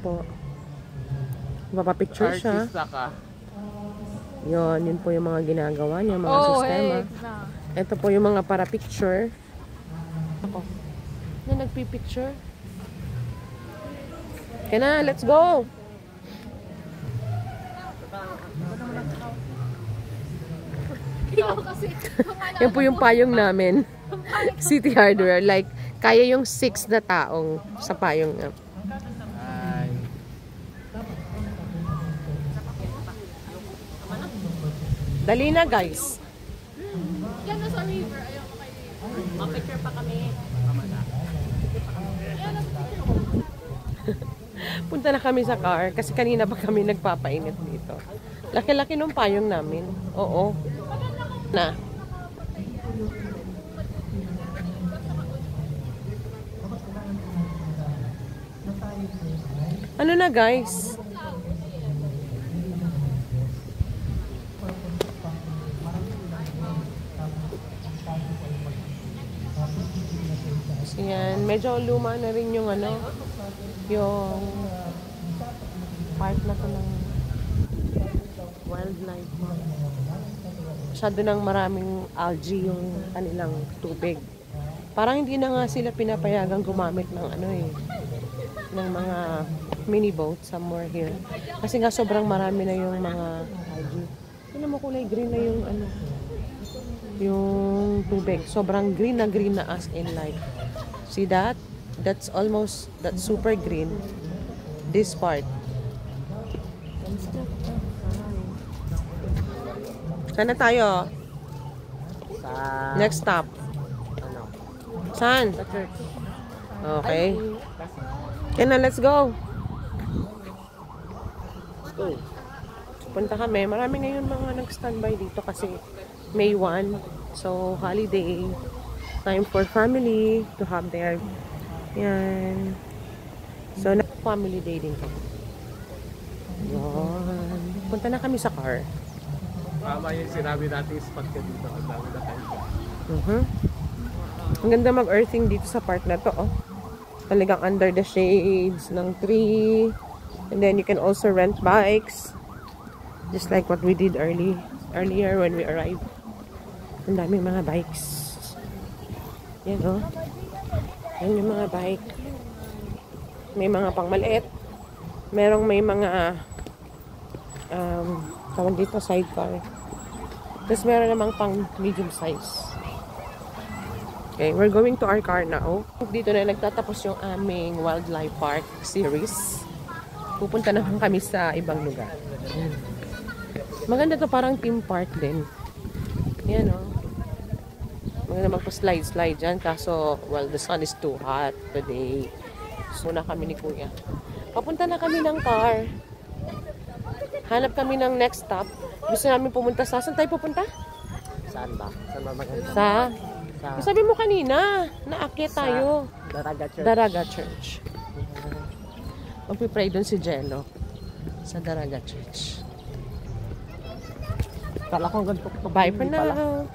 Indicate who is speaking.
Speaker 1: po. Papapicture siya.
Speaker 2: Artista ka.
Speaker 1: Yun po yung mga ginagawa niya, mga sistema. Ito po yung mga para picture. Ako. Na nagpipicture. Kaya na, let's go! Yan po yung payong namin. City Hardware. Like, kaya yung 6 na taong sa payong.
Speaker 2: Ay.
Speaker 1: Dali na, guys.
Speaker 3: Yan na sa river. Ayaw ko kayo. Mapicture pa kami.
Speaker 1: Punta na kami sa car kasi kanina pa kami nagpapainit dito. Laki-laki nung payong namin. Oo. Na. Ano na, guys? So, yan. Medyo luma na rin yung ano, yung part na to ng wildlife. Masyado ng maraming algae yung kanilang tubig. Parang hindi na nga sila pinapayagang gumamit ng ano eh, ng mga mini boat somewhere here. Kasi nga sobrang marami na yung mga algae. Tignan mo, kulay green na yung ano, yung tubig. Sobrang green na as in like. See that? That's super green. This part. Saan na tayo?
Speaker 2: Sa...
Speaker 1: Next stop.
Speaker 2: Ano?
Speaker 1: Saan?
Speaker 2: Sa church.
Speaker 1: Okay. Okay na, let's go.
Speaker 2: Let's go.
Speaker 1: Punta kami. Marami ngayon mga nag-standby dito kasi May 1. So, holiday. Time for family to have their... Yan. So, family day din kami. Yan. Punta na kami sa car.
Speaker 2: Tama yung sinabi natin spot ka dito. Ang dami na kayo.
Speaker 1: Ang ganda mag-earthing dito sa part na to, oh. Talagang under the shades ng tree. And then you can also rent bikes. Just like what we did earlier when we arrived. Ang daming mga bikes. Yan, oh. Yan yung mga bike. May mga pang maliit. May mga tawag dito sidecar. Tapos meron namang pang medium size. Okay, we're going to our car now. Dito na nagtatapos yung aming wildlife park series. Pupunta naman kami sa ibang lugar. Maganda to, parang theme park din. Yan, oh. Maganda magpa-slide dyan. Kaso, well, the sun is too hot today. So, na kami ni Kuya. Papunta na kami ng car. Hanap kami ng next stop. Gusto namin pumunta sa... Saan tayo pupunta?
Speaker 2: Saan ba? Saan ba maganda?
Speaker 1: Sa... Sabi mo kanina, naakyat tayo.
Speaker 2: Daraga Church.
Speaker 1: Daraga Church. Magpipray doon si Jello. Sa Daraga Church.
Speaker 2: Kala ko ganito.
Speaker 1: Bye for now.